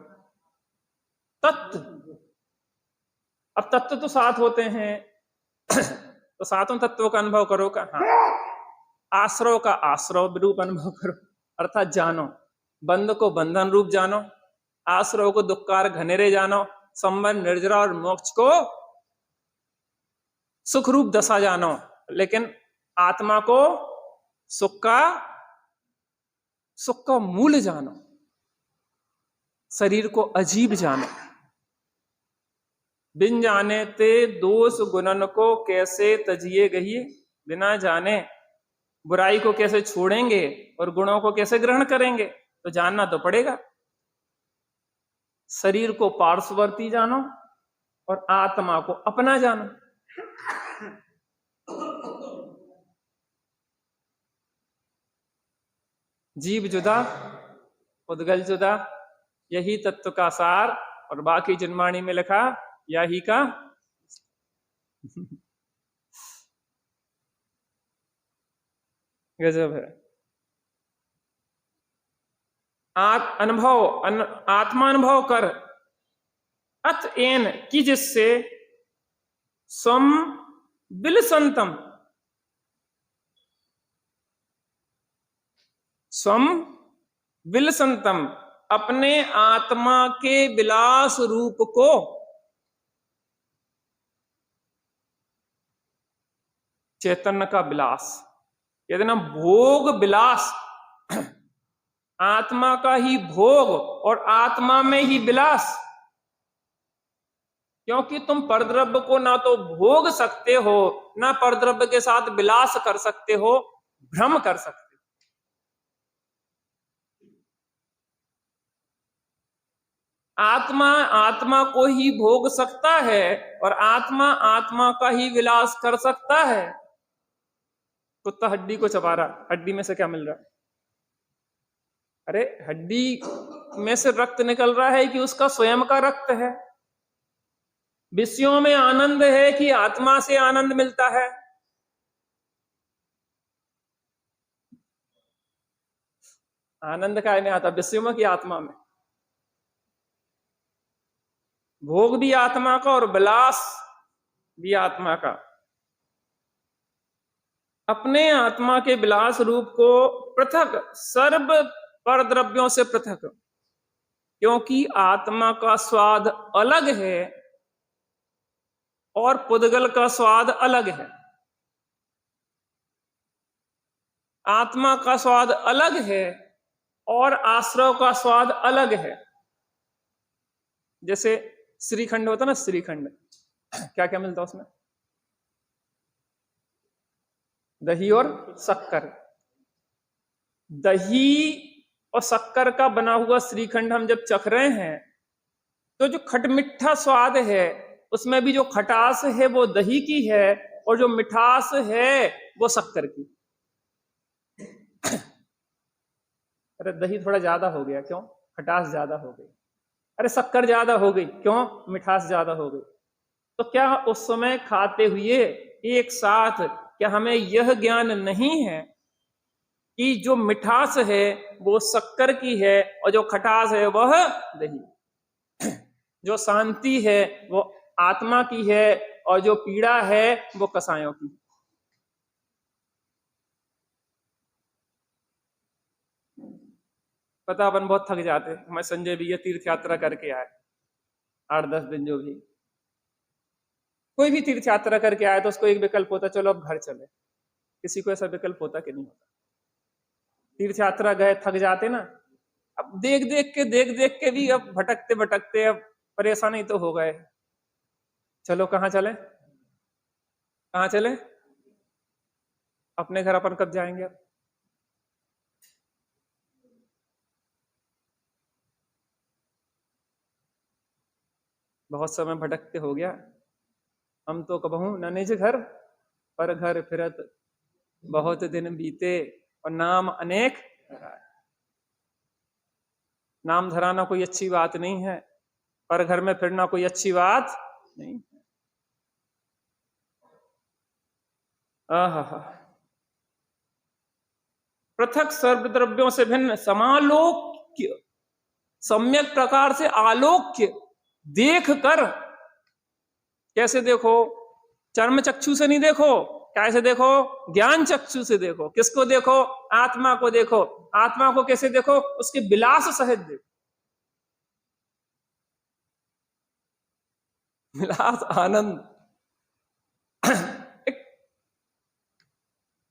तत्व। अब तत्व तो सात होते हैं तो सातों तत्वों का अनुभव करो का। हाँ, आश्रव का आश्रव रूप अनुभव करो, अर्थात जानो। बंध को बंधन रूप जानो, आश्रव को दुक्कार घनेरे जानो, संबंध निर्जरा और मोक्ष को सुख रूप दशा जानो। लेकिन आत्मा को सुख का मूल जानो, शरीर को अजीब जानो। बिन जाने ते दोष गुणन को कैसे तजिए गहिए, बिना जाने बुराई को कैसे छोड़ेंगे और गुणों को कैसे ग्रहण करेंगे, तो जानना तो पड़ेगा। शरीर को पार्श्ववर्ती जानो और आत्मा को अपना जानो। जीव जुदा, उद्गल जुदा, यही तत्व का सार। और बाकी जनवाणी में लिखा यही का गजब है। आत्मा अनुभव कर, अत एन की जिससे स्वम विलसंतम, स्वम विलसंतम, अपने आत्मा के विलास रूप को चैतन्य का विलास, यदि ना भोग विलास, आत्मा का ही भोग और आत्मा में ही विलास। क्योंकि तुम परद्रव्य को ना तो भोग सकते हो, ना परद्रव्य के साथ विलास कर सकते हो, भ्रम कर सकते हो। आत्मा आत्मा को ही भोग सकता है और आत्मा आत्मा का ही विलास कर सकता है। कुत्ता हड्डी को चबा रहा, हड्डी में से क्या मिल रहा है? अरे हड्डी में से रक्त निकल रहा है कि उसका स्वयं का रक्त है? विषयों में आनंद है कि आत्मा से आनंद मिलता है? आनंद काय में आता? विषयों में कि आत्मा में? भोग भी आत्मा का और विलास भी आत्मा का। अपने आत्मा के विलास रूप को पृथक, सर्व परद्रव्यों से पृथक, क्योंकि आत्मा का स्वाद अलग है और पुद्गल का स्वाद अलग है। आत्मा का स्वाद अलग है और आश्रव का स्वाद अलग है। जैसे श्रीखंड होता ना, श्रीखंड क्या क्या मिलता उसमें? दही और शक्कर। दही और शक्कर का बना हुआ श्रीखंड हम जब चख रहे हैं तो जो खटमिठा स्वाद है, उसमें भी जो खटास है वो दही की है और जो मिठास है वो शक्कर की। अरे दही थोड़ा ज्यादा हो गया, क्यों? खटास ज्यादा हो गई। अरे शक्कर ज्यादा हो गई, क्यों? मिठास ज्यादा हो गई। तो क्या उस समय खाते हुए एक साथ क्या हमें यह ज्ञान नहीं है कि जो मिठास है वो शक्कर की है और जो खटास है वह दही, जो शांति है वो आत्मा की है और जो पीड़ा है वो कसायों की। पता अपन बहुत थक जाते हैं। हमें संजय भैया तीर्थ यात्रा करके आए 8-10 दिन, जो भी कोई भी तीर्थ यात्रा करके आए तो उसको एक विकल्प होता, चलो अब घर चले। किसी को ऐसा विकल्प होता कि नहीं होता? तीर्थ यात्रा गए, थक जाते ना, अब देख देख के भी अब भटकते भटकते अब परेशानी तो हो गए, चलो कहाँ चले, कहाँ चले? अपने घर अपन कब जाएंगे अब? बहुत समय भटकते हो गया। हम तो कबहू न निज घर पर घर फिरत, बहुत दिन बीते और नाम अनेक धराए। नाम धराना कोई अच्छी बात नहीं है, पर घर में फिरना कोई अच्छी बात नहीं है। आहा, पृथक सर्वद्रव्यों से भिन्न समालोक्य, सम्यक प्रकार से आलोक्य देख कर। कैसे देखो? चर्म चक्षु से नहीं देखो, कैसे देखो? ज्ञान चक्षु से देखो। किसको देखो? आत्मा को देखो। आत्मा को कैसे देखो? उसके विलास सहित देखो। विलास आनंद,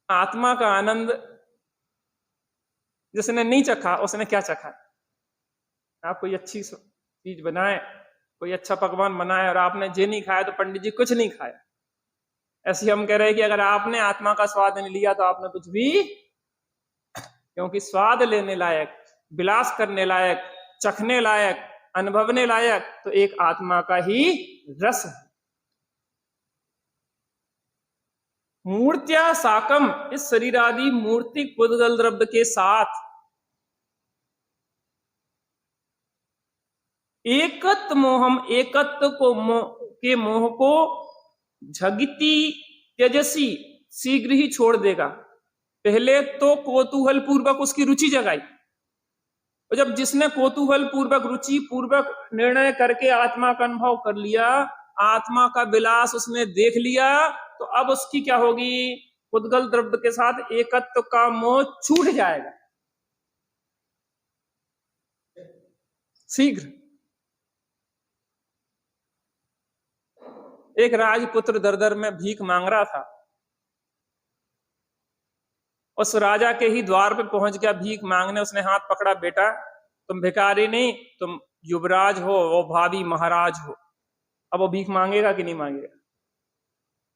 आत्मा का आनंद जिसने नहीं चखा उसने क्या चखा? आप कोई अच्छी चीज बनाए, कोई अच्छा पकवान बनाए और आपने जे नहीं खाया तो पंडित जी कुछ नहीं खाया। ऐसे हम कह रहे हैं कि अगर आपने आत्मा का स्वाद नहीं लिया तो आपने कुछ भी, क्योंकि स्वाद लेने लायक, विलास करने लायक, चखने लायक, अनुभवने लायक तो एक आत्मा का ही रस है। मूर्त्या साकम, इस शरीर आदि मूर्तिक पुद्गल द्रव्य के साथ एकत्व मोहम, एकत्व को के मोह को झगती तेजसी शीघ्र ही छोड़ देगा। पहले तो कौतूहल पूर्वक उसकी रुचि जगाई, और जब जिसने कौतूहल पूर्वक, रुचि पूर्वक निर्णय करके आत्मा का अनुभव कर लिया, आत्मा का विलास उसने देख लिया, तो अब उसकी क्या होगी? पुद्गल द्रव्य के साथ एकत्व का मोह छूट जाएगा शीघ्र। एक राजपुत्र दर दर में भीख मांग रहा था। उस राजा के ही द्वार पे पहुंच गया भीख मांगने। उसने हाथ पकड़ा, बेटा तुम भिखारी नहीं, तुम युवराज हो, वो भावी महाराज हो। अब वो भीख मांगेगा कि नहीं मांगेगा?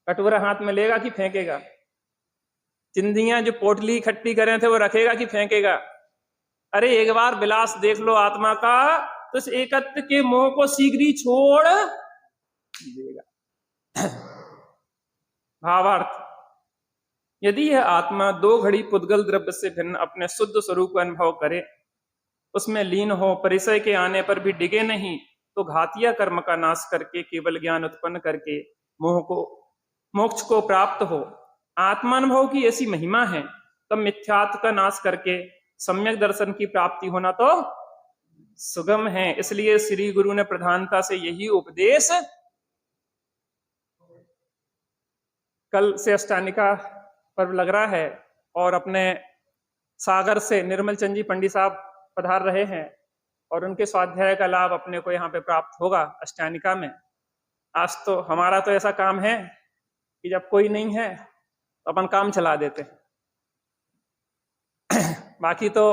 कटोरा हाथ में लेगा कि फेंकेगा? चिंदियां जो पोटली इकट्ठी करे थे वो रखेगा कि फेंकेगा? अरे एक बार विलास देख लो आत्मा का, तो इस एकत्व के मोह को शीघ्र ही छोड़ देगा। भावार्थ, यदि यह आत्मा 2 घड़ी पुद्गल द्रव्य से भिन्न अपने शुद्ध स्वरूप का अनुभव करे, उसमें लीन हो, परिचय के आने पर भी डिगे नहीं, तो घातिया कर्म का नाश करके केवल ज्ञान उत्पन्न करके मोह को, मोक्ष को प्राप्त हो। आत्मानुभव की ऐसी महिमा है, तब मिथ्यात्व का नाश करके सम्यक दर्शन की प्राप्ति होना तो सुगम है। इसलिए श्री गुरु ने प्रधानता से यही उपदेश, कल से अष्टानिका पर्व लग रहा है और अपने सागर से निर्मल चंद जी पंडित साहब पधार रहे हैं और उनके स्वाध्याय का लाभ अपने को यहाँ पे प्राप्त होगा अष्टानिका में। आज तो हमारा तो ऐसा काम है कि जब कोई नहीं है तो अपन काम चला देते हैं। बाकी तो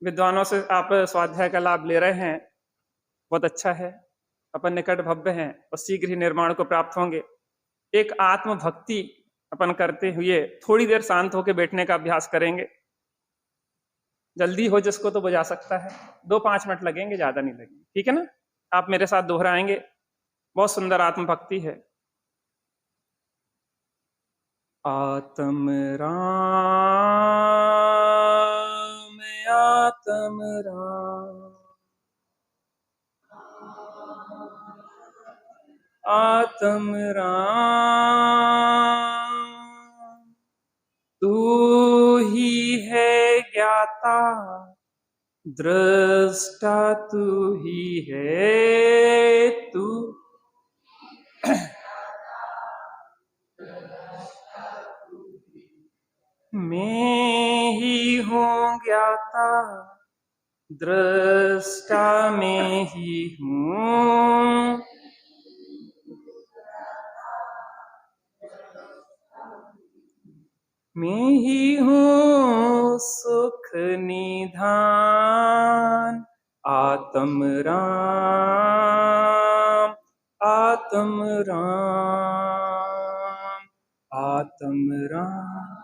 विद्वानों से आप स्वाध्याय का लाभ ले रहे हैं, बहुत अच्छा है। अपन निकट भव्य हैं और शीघ्र ही निर्माण को प्राप्त होंगे। एक आत्म भक्ति अपन करते हुए थोड़ी देर शांत होकर बैठने का अभ्यास करेंगे। जल्दी हो जिसको तो बुझा सकता है, 2-5 मिनट लगेंगे, ज्यादा नहीं लगेंगे, ठीक है ना? आप मेरे साथ दोहराएंगे। बहुत सुंदर आत्म भक्ति है। आत्म राम आत्म राम आत्म राम। तू ही है ज्ञाता दृष्टा, तू ही है तू मैं ही हूँ ज्ञाता दृष्टा, मैं ही हूँ। मैं ही हूँ सुख निधान। आत्म राम आत्म राम आत्म राम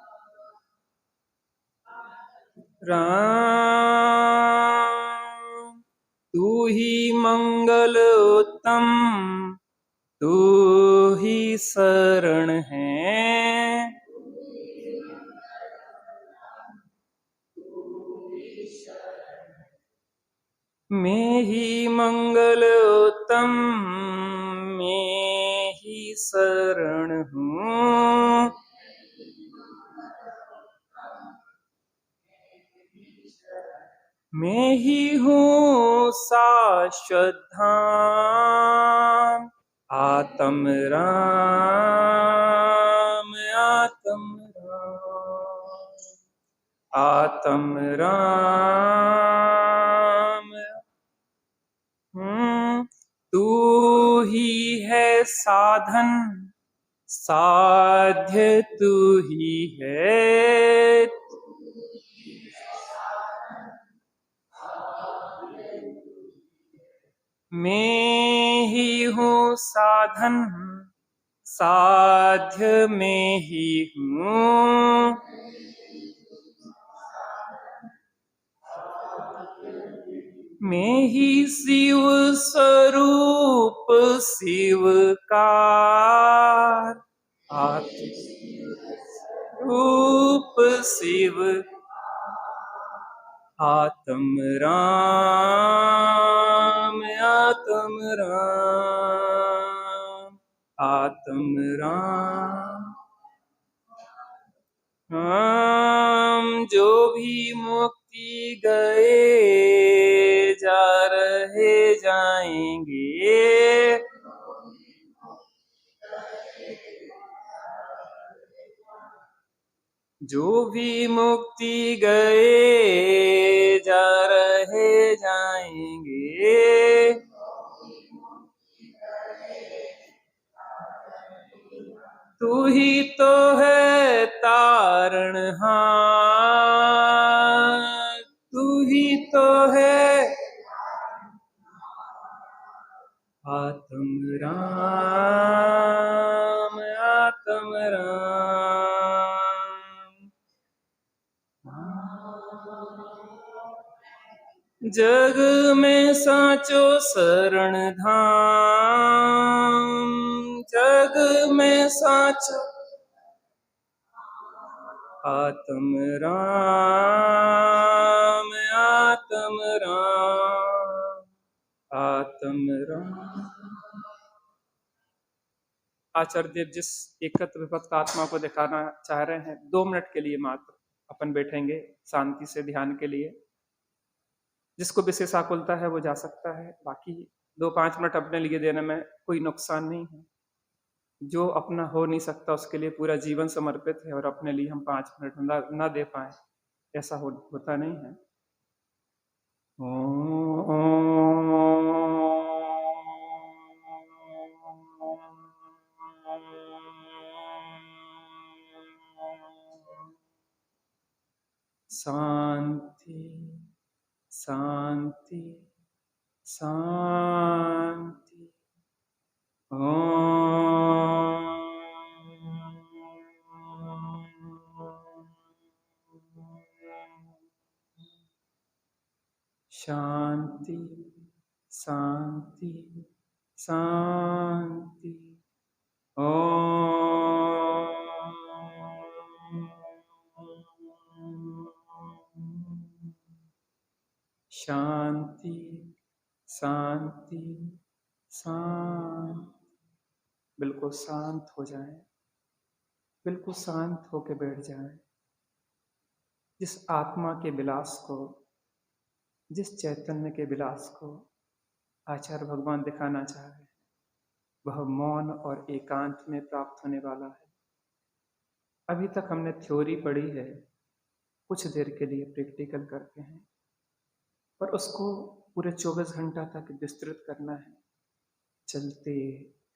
राम। तू ही मंगल उत्तम, तू ही शरण है। मैं ही मंगल उत्तम, मैं ही शरण हूँ। मैं ही हूँ शाश्वत धाम। आत्म राम आत्म राम आत्म राम। तू ही है साधन साध्य, तू ही है। मैं ही हूँ साधन साध्य, मैं ही हूँ। मैं ही शिव स्वरूप शिवकार। रूप शिव आत्म राम आत्म राम आत्म राम। हम जो भी मुक्ति गए जा रहे जाएंगे। जो भी मुक्ति गए जा रहे जाएंगे। तू ही तो है तारणहार, तू ही तो है। आत्म राम आत्म राम। जग में साचो शरण धाम, जग में साचो आत्म राम आत्म राम आत्म राम। आचार्य देव जिस एकत्र विभक्त आत्मा को दिखाना चाह रहे हैं, 2 मिनट के लिए मात्र अपन बैठेंगे शांति से ध्यान के लिए। जिसको विशेष आकुलता है वो जा सकता है, बाकी 2-5 मिनट अपने लिए देने में कोई नुकसान नहीं है। जो अपना हो नहीं सकता उसके लिए पूरा जीवन समर्पित है, और अपने लिए हम 5 मिनट ना दे पाए, ऐसा होता नहीं है। शांति शांति शांति। शांति शांति शांति। शांति शांति शांत। बिल्कुल शांत हो जाएं, बिल्कुल शांत होकर बैठ जाएं। जिस आत्मा के विलास को, जिस चैतन्य के विलास को आचार्य भगवान दिखाना चाह रहे हैं, वह मौन और एकांत में प्राप्त होने वाला है। अभी तक हमने थ्योरी पढ़ी है, कुछ देर के लिए प्रैक्टिकल करते हैं, पर उसको पूरे 24 घंटा तक विस्तृत करना है। चलते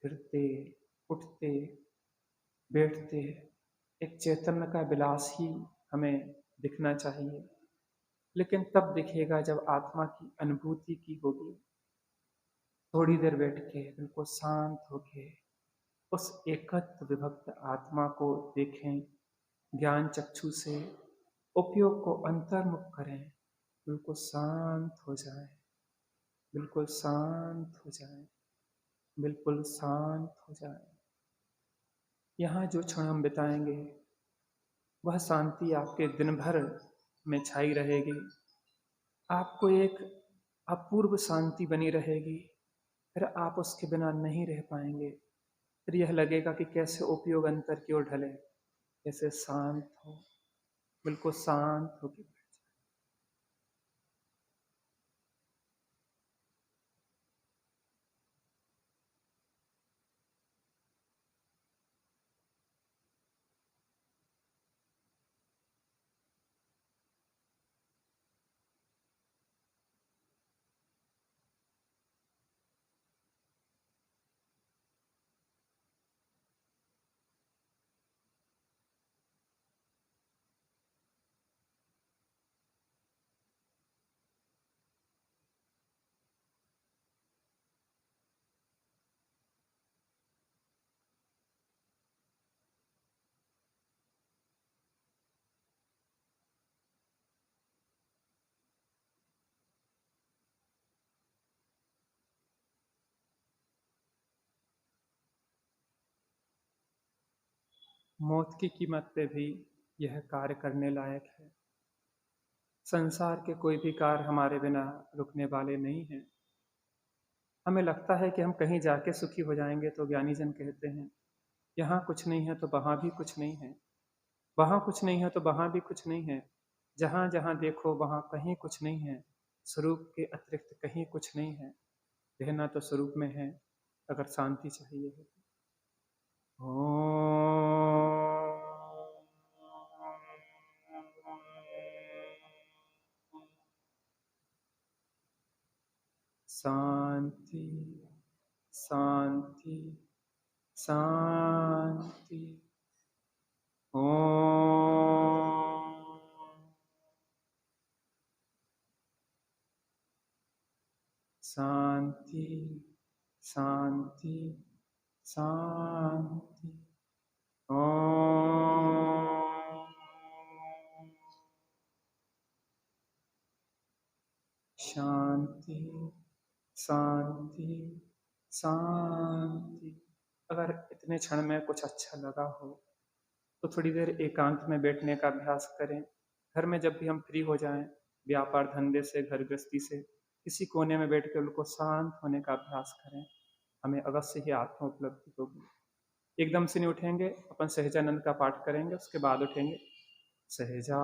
फिरते उठते बैठते एक चैतन्य का विलास ही हमें दिखना चाहिए। लेकिन तब दिखेगा जब आत्मा की अनुभूति की होगी। थोड़ी देर बैठ के बिल्कुल शांत होके उस एकत्व विभक्त आत्मा को देखें, ज्ञान चक्षु से उपयोग को अंतर्मुख करें, बिल्कुल शांत हो जाए, बिल्कुल शांत हो जाए, बिल्कुल शांत हो जाए। यहाँ जो क्षण हम बिताएंगे वह शांति आपके दिन भर में छाई रहेगी। आपको एक अपूर्व शांति बनी रहेगी। फिर आप उसके बिना नहीं रह पाएंगे। फिर यह लगेगा कि कैसे उपयोग अंतर की ओर ढले, कैसे शांत हो, बिल्कुल शांत हो। मौत की कीमत पे भी यह कार्य करने लायक है। संसार के कोई भी कार्य हमारे बिना रुकने वाले नहीं हैं। हमें लगता है कि हम कहीं जाके सुखी हो जाएंगे, तो ज्ञानी जन कहते हैं यहाँ कुछ नहीं है तो वहाँ भी कुछ नहीं है, वहाँ कुछ नहीं है तो वहाँ भी कुछ नहीं है। जहाँ जहाँ देखो वहाँ कहीं कुछ नहीं है। स्वरूप के अतिरिक्त कहीं कुछ नहीं है। रहना तो स्वरूप में है, अगर शांति चाहिए है। शांति शांति शांति। ओम शांति शांति शांति। ओम शांति शांति शांति। अगर इतने क्षण में कुछ अच्छा लगा हो तो थोड़ी देर एकांत में बैठने का अभ्यास करें। घर में जब भी हम फ्री हो जाएं, व्यापार धंधे से, घर गृहस्थी से, किसी कोने में बैठ कर उनको शांत होने का अभ्यास करें। हमें अवश्य ही आत्म उपलब्धि होगी। एकदम से नहीं उठेंगे, अपन सहजानंद का पाठ करेंगे, उसके बाद उठेंगे। सहजानंदी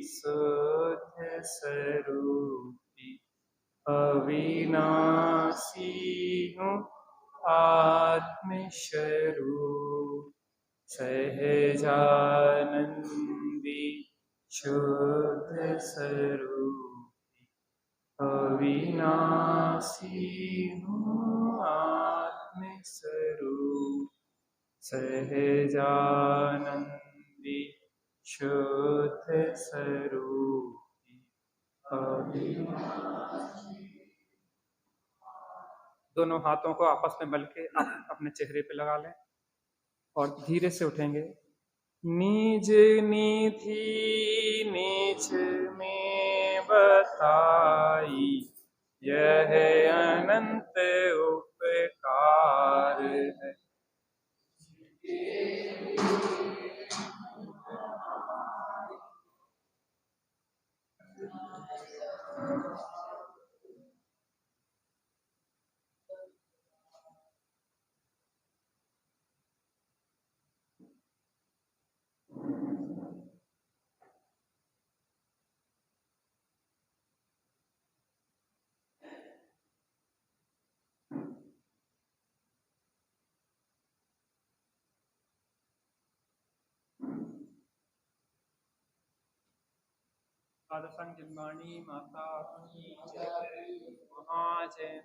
शुद्ध स्वरूपी अविनाशी हूँ आत्मस्वरूप। सहजानंदी शुद्ध स्वरूपी अविनाशी हूँ आत्मस्वरूप। सहजानंदी शुद्ध स्वरूपी अविनाशी। दोनों हाथों को आपस में मल के अपने चेहरे पे लगा लें और धीरे से उठेंगे। निज निधि निज में बताई यह अनंत उपकार है। पादसंग जन्माणी माता की जय, महाजय।